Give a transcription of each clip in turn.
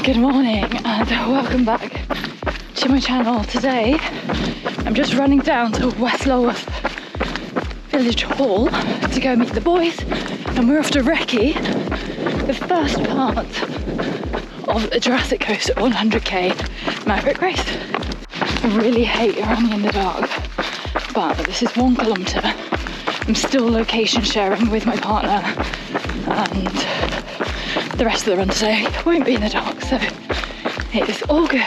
Good morning and welcome back to my channel. Today I'm just running down to West Lulworth Village Hall to go meet the boys, and we're off to RECCE, the first part of the Jurassic Coast 100k Maverick race. I really hate running in the dark, but this is 1 kilometre. I'm still location sharing with my partner, and the rest of the run today won't be in the dark, so it is all good.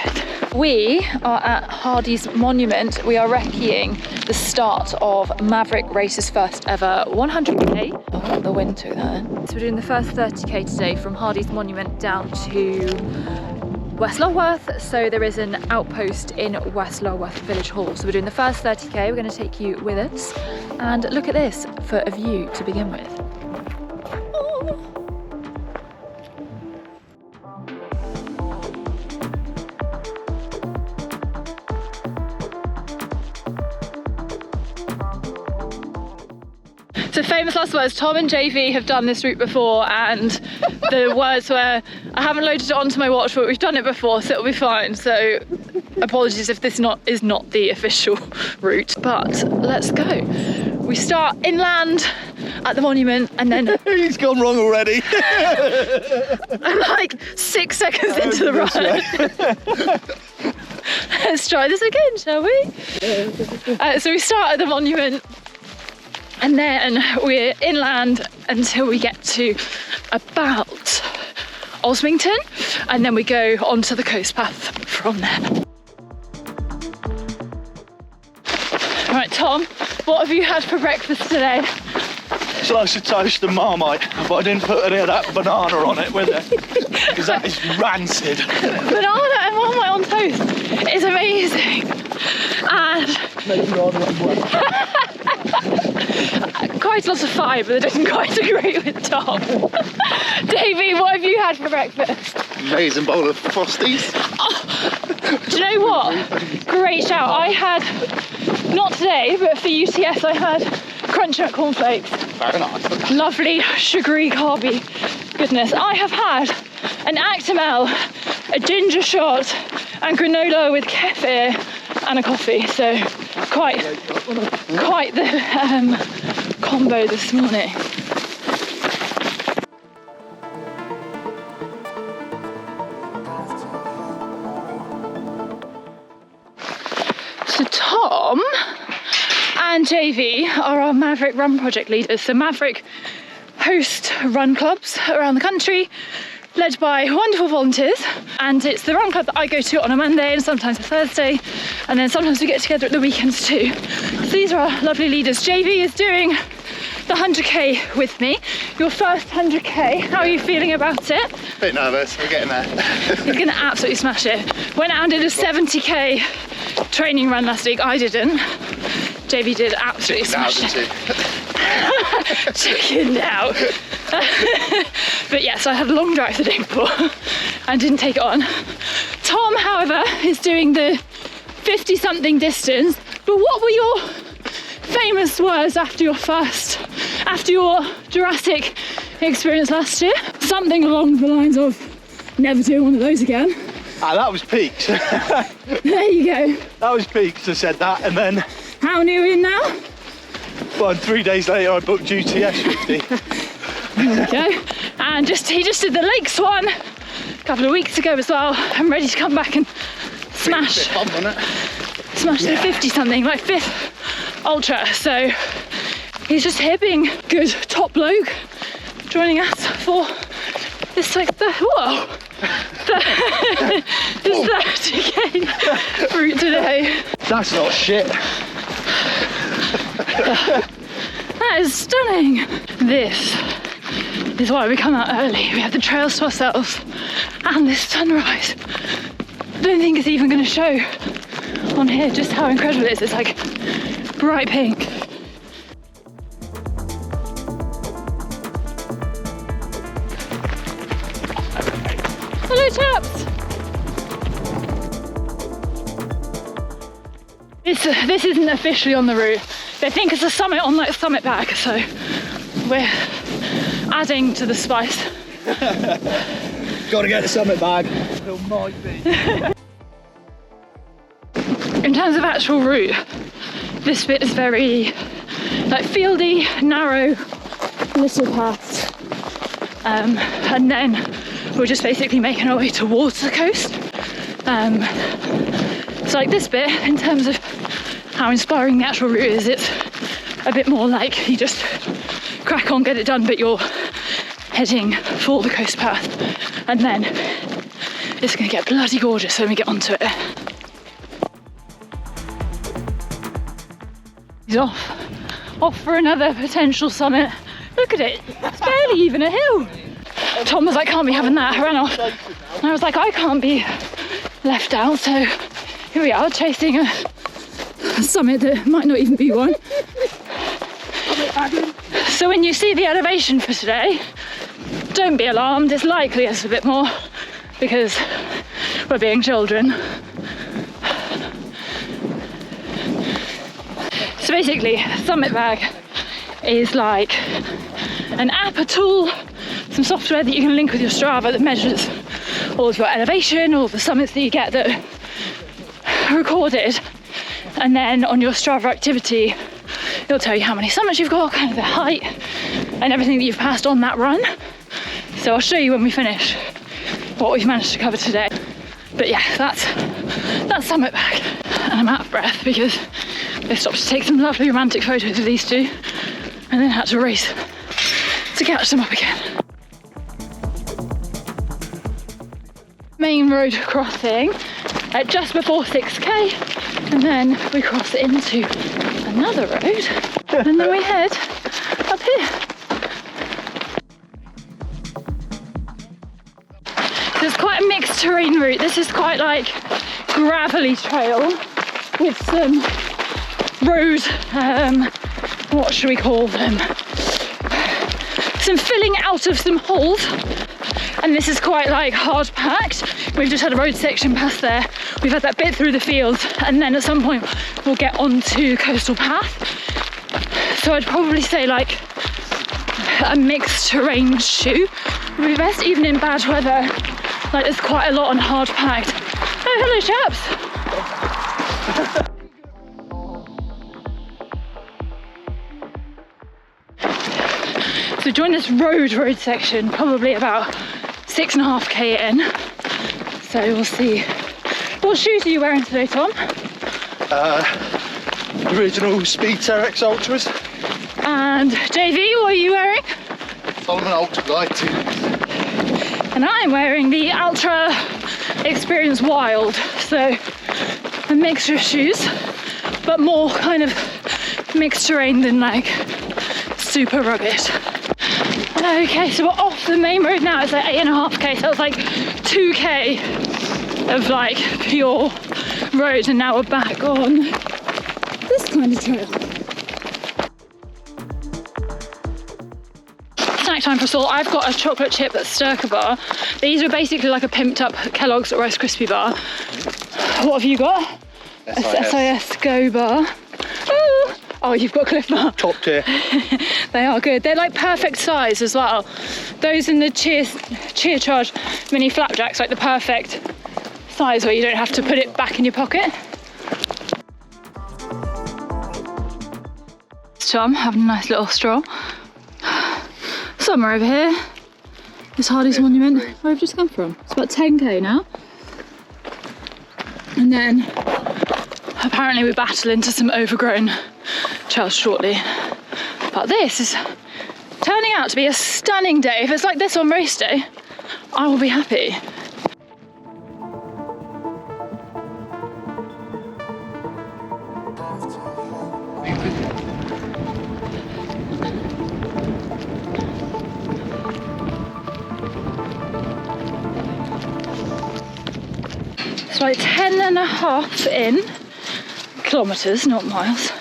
We are at Hardy's Monument. We are recceing the start of Maverick Race's first ever 100k. Oh, the wind took that in. So we're doing the first 30k today from Hardy's Monument down to West Lulworth. So there is an outpost in West Lulworth Village Hall. So we're doing the first 30k. We're going to take you with us. And look at this for a view to begin with. So famous last words, Tom and JV have done this route before, and the words were, I haven't loaded it onto my watch, but we've done it before, so it'll be fine. So apologies if this is not the official route, but let's go. We start inland at the monument, and then he's gone wrong already. I'm like 6 seconds into the run. Let's try this again, shall we? So we start at the monument, and then we're inland until we get to about Osmington, and then we go onto the coast path from there. Right, Tom, what have you had for breakfast today? Slice of toast and Marmite, but I didn't put any of that banana on it with it, because that is rancid. Banana and Marmite on toast is amazing. And quite a lot of fibre that doesn't quite agree with Tom. Davey, what have you had for breakfast? Amazing bowl of Frosties. Oh, do you know what? Great shout. I had, not today, but for UTS I had Crunch Nut cornflakes. Very nice. Lovely, sugary, carby goodness. I have had an Actimel, a ginger shot, and granola with kefir and a coffee. So quite the combo this morning. So Tom and JV are our Maverick Run Project leaders. So Maverick host run clubs around the country, led by wonderful volunteers, and it's the run club that I go to on a Monday and sometimes a Thursday, and then sometimes we get together at the weekends too. So these are our lovely leaders. JV is doing the 100k with me. Your first 100k, how are you feeling about it? A bit nervous, we're getting there. He's gonna absolutely smash it. Went out and did a 70k training run last week. I didn't. JV did absolutely smash it. Chickened out. But yes, I had a long drive the day before and didn't take it on. Tom, however, is doing the 50-something distance. But what were your famous words after your Jurassic experience last year? Something along the lines of, never doing one of those again. Ah, that was peaks. There you go. That was peaks, I said that, and then... How many are we in now? Well, 3 days later I booked UTS 50. There we go. And he just did the Lakes one a couple of weeks ago as well. I'm ready to come back and smash the 50-something, like 5th ultra. So he's just here being good top bloke, joining us for this like the 30k route today. That's not shit. That is stunning. This is why we come out early. We have the trails to ourselves and this sunrise. I don't think it's even going to show on here just how incredible it is. It's like bright pink. Hello chaps. This isn't officially on the route. They think it's a summit on like summit back, so we're adding to the spice. Got to get the summit bag. There might be. In terms of actual route, this bit is very like fieldy, narrow, little paths, and then we're just basically making our way towards the coast. So like this bit, in terms of how inspiring the actual route is, it's a bit more like you just crack on, get it done, but you're heading for the coast path, and then it's going to get bloody gorgeous when we get onto it. He's off for another potential summit. Look at it, it's barely even a hill. Tom was like, can't be having that, I ran off. And I was like, I can't be left out, so here we are chasing a summit that might not even be one. So when you see the elevation for today, don't be alarmed, it's likely it's a bit more because we're being children. So basically, Summit Bag is like an app, a tool, some software that you can link with your Strava that measures all of your elevation, all of the summits that you get that are recorded, and then on your Strava activity it'll tell you how many summits you've got, kind of the height and everything that you've passed on that run. So I'll show you when we finish what we've managed to cover today. But yeah, that's Summit Bag, and I'm out of breath because they stopped to take some lovely romantic photos of these two and then had to race to catch them up again. Main road crossing at just before 6k, and then we cross into another road and then we head up here. So it's quite a mixed terrain route. This is quite like gravelly trail with some road, what should we call them? Some filling out of some holes. And this is quite like hard packed. We've just had a road section past there. We've had that bit through the fields, and then at some point we'll get onto coastal path. So I'd probably say like a mixed terrain shoe would be best, even in bad weather. Like there's quite a lot on hard packed. Oh, hello chaps. So join this road section probably about 6.5k in. So we'll see. What shoes are you wearing today, Tom? Original Speed Terex Ultras. And JV, what are you wearing? I'm an Ultra guy too. And I'm wearing the Ultra Experience Wild. So a mixture of shoes, but more kind of mixed terrain than like super rugged. Okay, so we're off the main road now. It's like 8.5k, so it's like 2k of like pure road, and now we're back on this kind of trail. Snack time for us all. I've got a chocolate chip Sturker bar. These are basically like a pimped up Kellogg's Rice Krispie bar. What have you got? SIS Go bar. Oh, you've got Cliff Bar. Top tier. They are good. They're like perfect size as well. Those in the cheer charge mini flapjacks, like the perfect size where you don't have to put it back in your pocket. Tom having a nice little stroll. Summer over here. This Hardy's Monument, where I've just come from. It's about 10k now. And then apparently we battle into some overgrown trails shortly. But this is turning out to be a stunning day. If it's like this on race day, I will be happy. It's like 10.5 kilometres, not miles.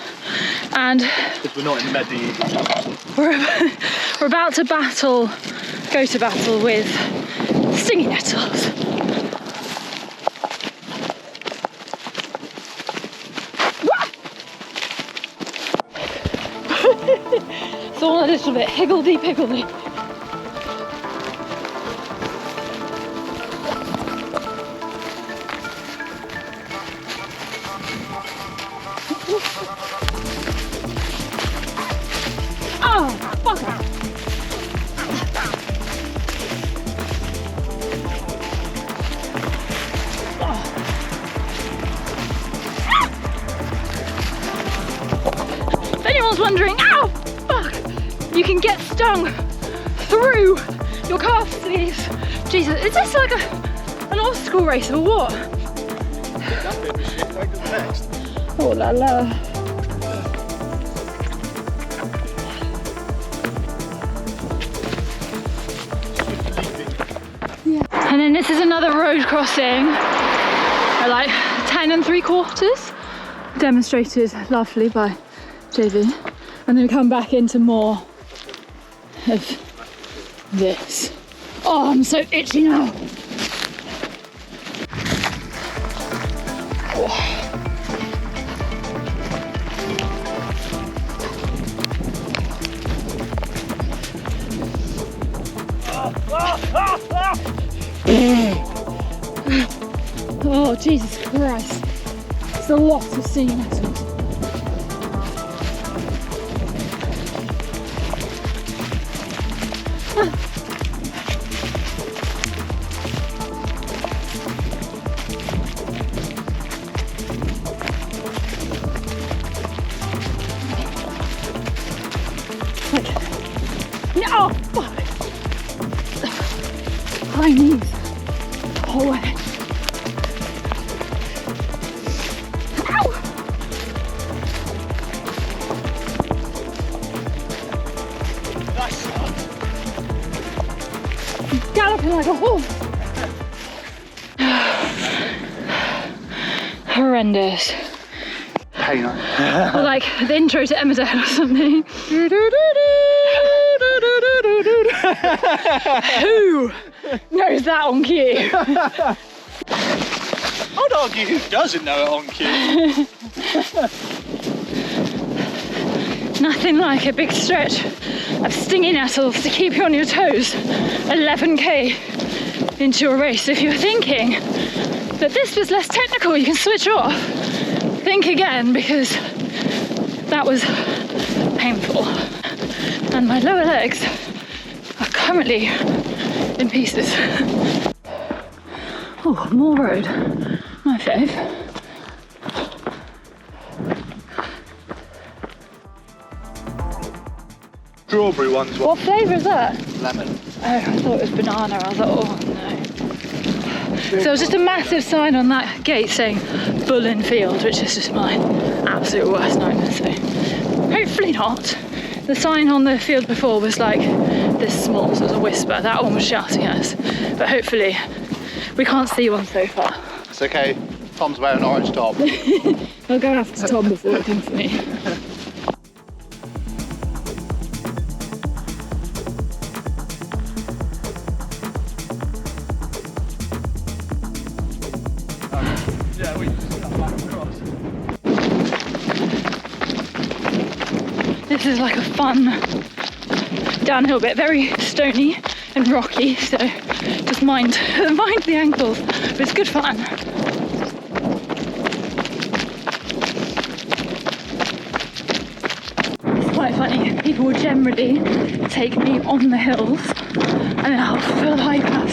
And because we're not in medieval. We're about to go to battle with stinging nettles. It's all a little bit higgledy-piggledy. was wondering, ow, fuck, you can get stung through your calf sleeves. Jesus, is this like an obstacle race or what? Oh la la. Yeah. And then this is another road crossing at like 10 3/4. Demonstrated lovely by JV. And then we come back into more of this. Oh, I'm so itchy now. Oh, Jesus Christ. It's a lot of sea metals. No! Fuck! High knees. Oh, way. Ow! Galloping like a horse. Horrendous. Hang on. Or like the intro to Emmerdale or something. Who knows that on cue? I'd argue who doesn't know it on cue. Nothing like a big stretch of stinging nettles to keep you on your toes 11k into a race. If you're thinking that this was less technical, you can switch off. Think again, because that was painful. And my lower legs are currently in pieces. Oh, more road. My fave. Strawberry ones. What flavour is that? Lemon. Oh, I thought it was banana. I was like, oh no. So there was just a massive sign on that gate saying Bullen Field, which is just my absolute worst nightmare. So hopefully not. The sign on the field before was like this small, so it was a whisper. That one was shouting at us. But hopefully we can't see one so far. It's okay. Tom's wearing an orange top. I'll go after Tom before it comes to me. Yeah, we just got back across. This is like a fun downhill bit, very stony and rocky, so just mind the ankles, but it's good fun. It's quite funny, people will generally take me on the hills and then I'll feel the high pass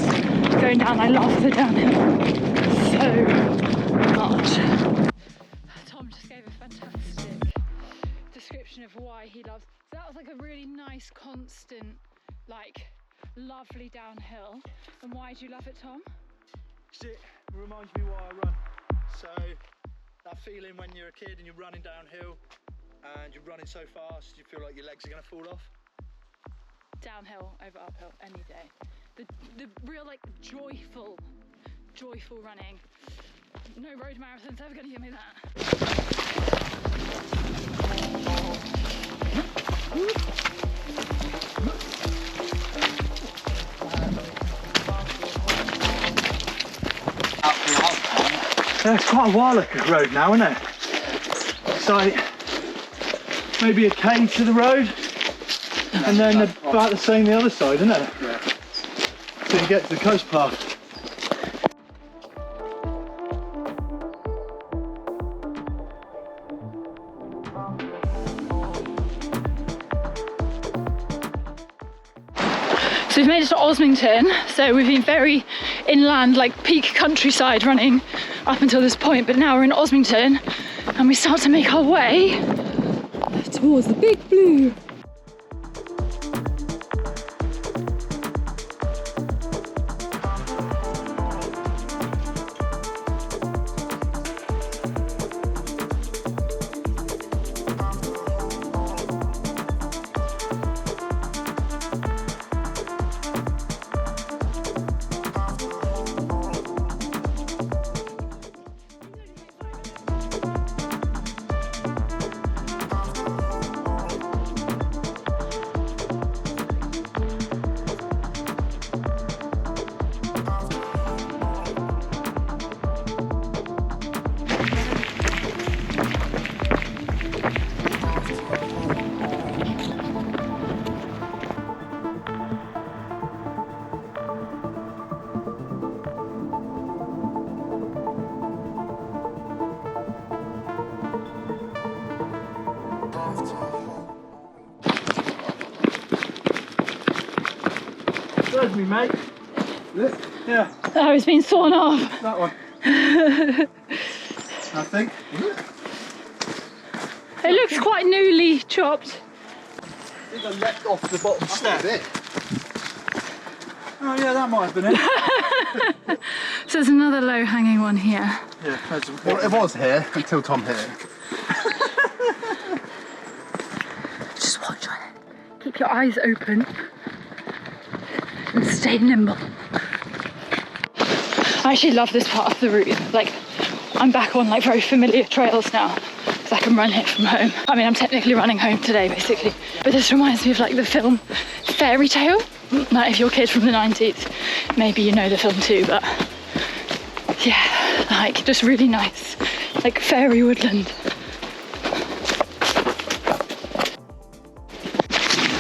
going down. I love the downhill so much. Tom just gave a fantastic description of why he loves. So that was like a really nice, constant, like lovely downhill. And why do you love it, Tom? It reminds me why I run. So that feeling when you're a kid and you're running downhill and you're running so fast you feel like your legs are going to fall off. Downhill over uphill any day. The real like joyful running. No road marathon's ever going to give me that. It's quite a while up the road now, isn't it? It's like maybe a K to the road, and then about the same the other side, isn't it? Yeah. So you get to the coast path. So we've made it to Osmington, so we've been very inland, like peak countryside running up until this point, but now we're in Osmington and we start to make our way towards the big blue. There's me, mate. This? Yeah. Oh, it's been sawn off. That one. I think. It looks quite newly chopped. I think I leapt off the bottom step. Oh yeah, that might have been it. So there's another low-hanging one here. Yeah, well, it was here until Tom hit it. Just watch on it. Keep your eyes open and stay nimble. I actually love this part of the route. Like, I'm back on like very familiar trails now because I can run here from home. I mean, I'm technically running home today basically, but this reminds me of like the film Fairy Tale. Like if you're a kid from the 90s, maybe you know the film too, but yeah, like just really nice, like fairy woodland.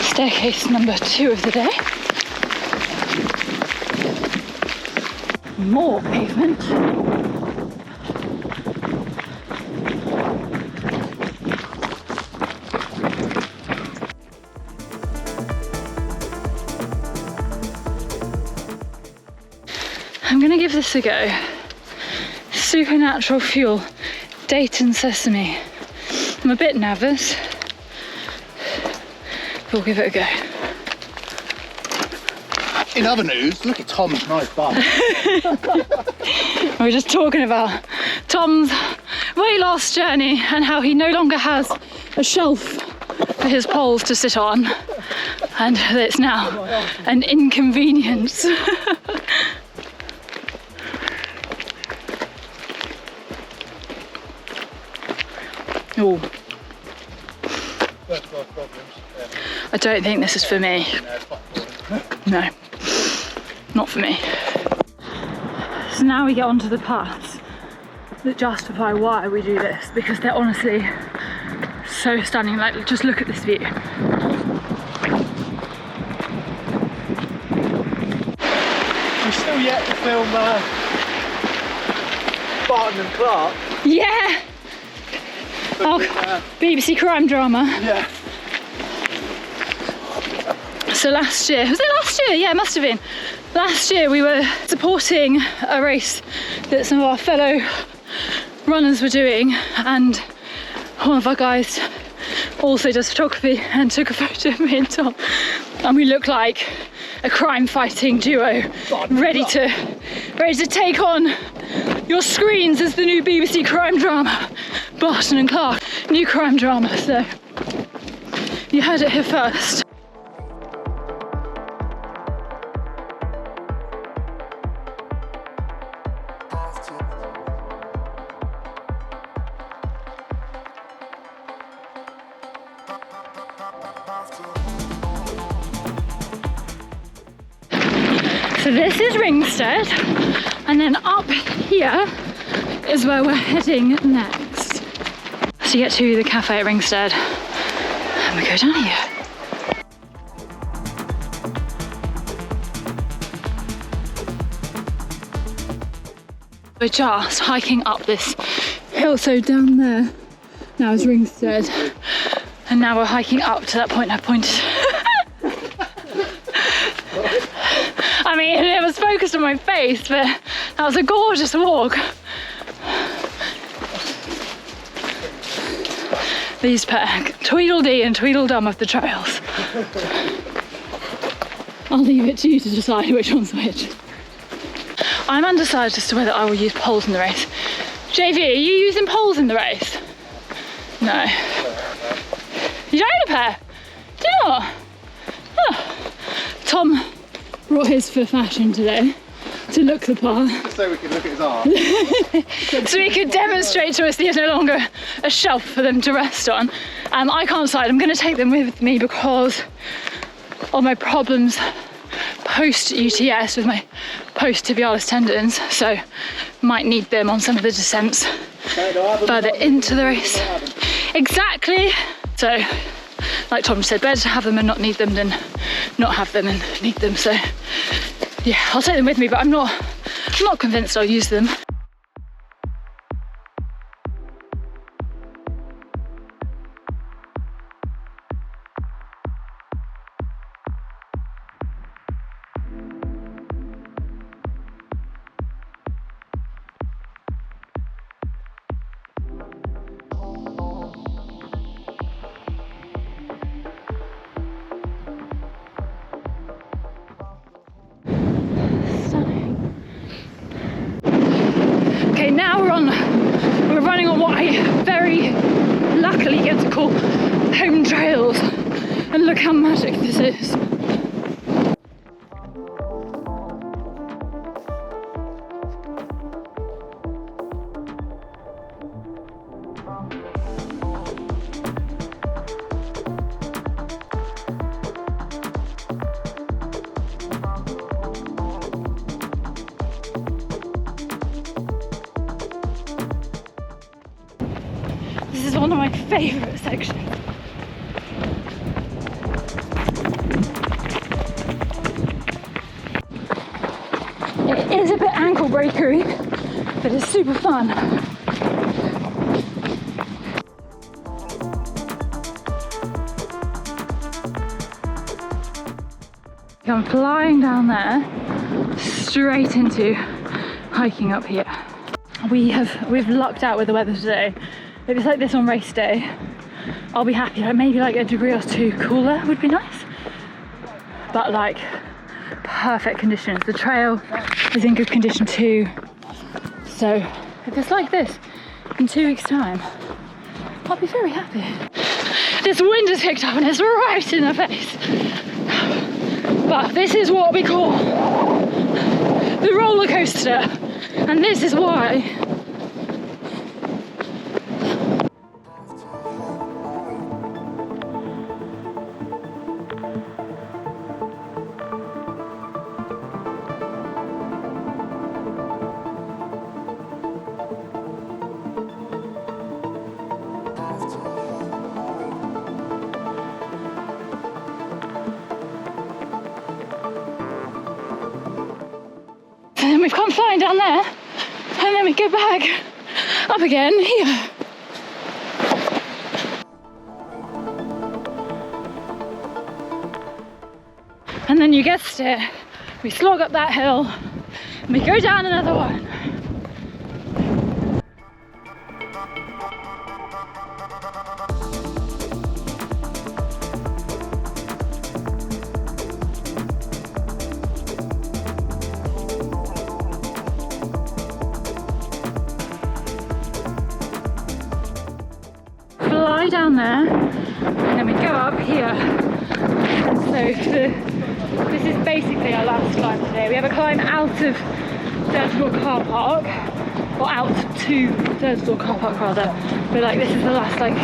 Staircase number 2 of the day. More pavement. I'm gonna give this a go. Supernatural Fuel, date and sesame. I'm a bit nervous. We'll give it a go. In other news, look at Tom's nice bum. We're just talking about Tom's weight loss journey and how he no longer has a shelf for his poles to sit on, and it's now an inconvenience. Oh. I don't think this is for me. No, not for me. So now we get onto the paths that justify why we do this, because they're honestly so stunning. Like, just look at this view. We're still yet to film Barton and Clark. Yeah! Oh, BBC crime drama. Yeah. So last year, was it last year? Yeah, it must have been. Last year we were supporting a race that some of our fellow runners were doing, and one of our guys also does photography and took a photo of me and Tom, and we look like a crime fighting duo ready to take on your screens as the new BBC crime drama, Barton and Clark, new crime drama. So you heard it here first. So this is Ringstead, and then up here is where we're heading next. So you get to the cafe at Ringstead, and we go down here. We're just hiking up this hill, so down there now is Ringstead, and now we're hiking up to that point I pointed. I mean, it was focused on my face, but that was a gorgeous walk. these pair, Tweedledee and Tweedledum of the trails. I'll leave it to you to decide which one's which. I'm undecided as to whether I will use poles in the race. JV, are you using poles in the race? No. You don't own a pair? Do you not? Oh. Tom brought his for fashion today to look the part. Just so we could look at his arm. So he could demonstrate to us there's no longer a shelf for them to rest on. I can't decide. I'm going to take them with me because of my problems post-UTS with my post-tibialis tendons, so might need them on some of the descents further into the race. Exactly. So, like Tom said, better to have them and not need them than not have them and need them. So, yeah, I'll take them with me, but I'm not convinced I'll use them. Okay, now we're running on what I very luckily get to call home trails, and look how magic this is. This is one of my favourite sections. It is a bit ankle breakery, but it's super fun. I'm flying down there, straight into hiking up here. We've lucked out with the weather today. If it's like this on race day, I'll be happy. Like maybe like a degree or two cooler would be nice. But like perfect conditions. The trail is in good condition too. So if it's like this in 2 weeks' time, I'll be very happy. This wind has picked up and it's right in the face. But this is what we call the roller coaster. And this is why and then we've come flying down there, and then we go back up again here. And then you guessed it, we slog up that hill, and we go down another one. Fly down there, and then we go up here. And so this is basically our last climb today. We have a climb out of Durdle Door car park, or out to Durdle Door car park rather. But like this is the last like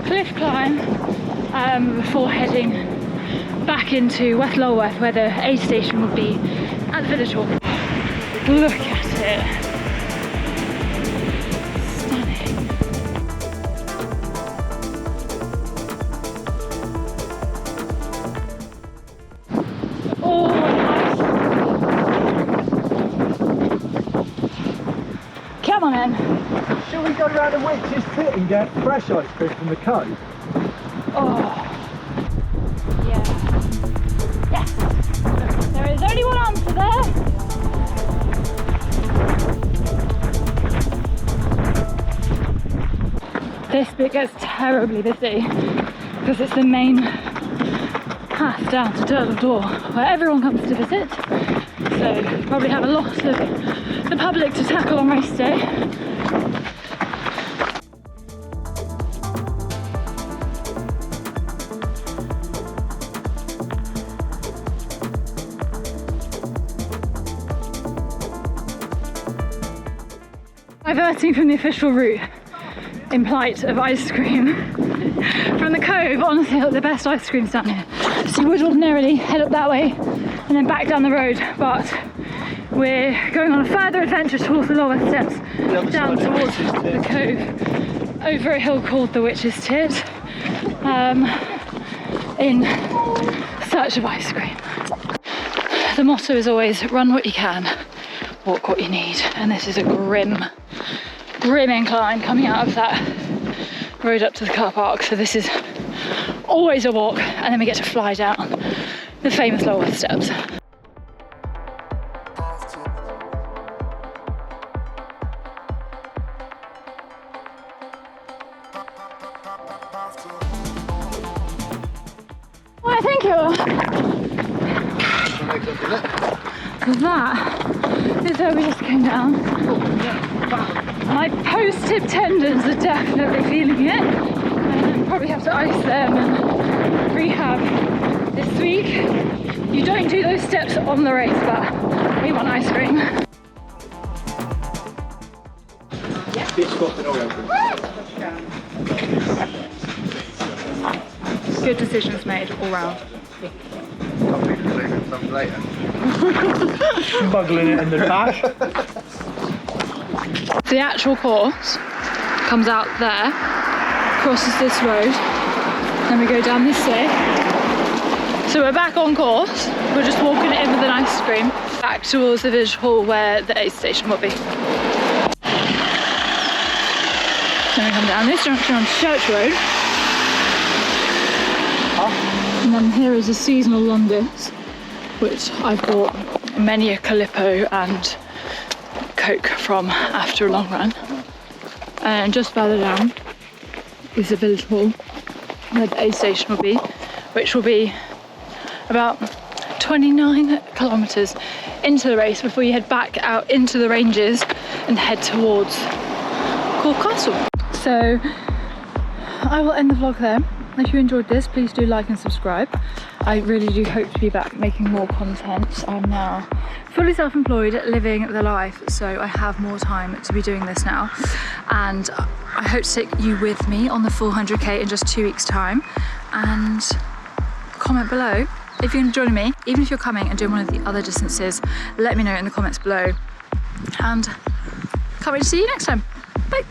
cliff climb before heading back into West Lulworth, where the aid station would be at the village hall. Look at it. Come on then. Shall we go around the witch's pit and get fresh ice cream from the cove? Oh. Yeah. Yes. There is only one answer there. this bit gets terribly busy because it's the main path down to Durdle Door where everyone comes to visit. So probably have a lot of the public to tackle on race day. Diverting from the official route in plight of ice cream. From the cove, honestly, the best ice cream's down here. So you would ordinarily head up that way and then back down the road, but we're going on a further adventure towards the Lulworth steps, down towards the cove, over a hill called the Witch's Tit, in search of ice cream. The motto is always run what you can, walk what you need, and this is a grim incline coming out of that road up to the car park, so this is always a walk, and then we get to fly down the famous Lulworth steps. Well, I think that is where we just came down. My post-tip tendons are definitely feeling it. I probably have to ice them and rehab this week. You don't do those steps on the race, but we want ice cream. Good decisions made all round. Smuggling it in the back. The actual course comes out there, crosses this road, then we go down this way. So we're back on course. We're just walking in with an ice cream back towards the village hall where the aid station will be. Then we come down this junction on Church Road. And then here is a seasonal Londis, which I've bought many a Calippo and Coke from after a long run. And just further down is the village hall where the aid station will be, which will be about 29 kilometres into the race before you head back out into the ranges and head towards Cork Castle. So I will end the vlog there. If you enjoyed this, please do like and subscribe. I really do hope to be back making more content. I'm now fully self-employed, living the life, so I have more time to be doing this now. And I hope to take you with me on the full 100k in just 2 weeks' time. And comment below if you're joining me, even if you're coming and doing one of the other distances, let me know in the comments below. And can't wait to see you next time. Bye.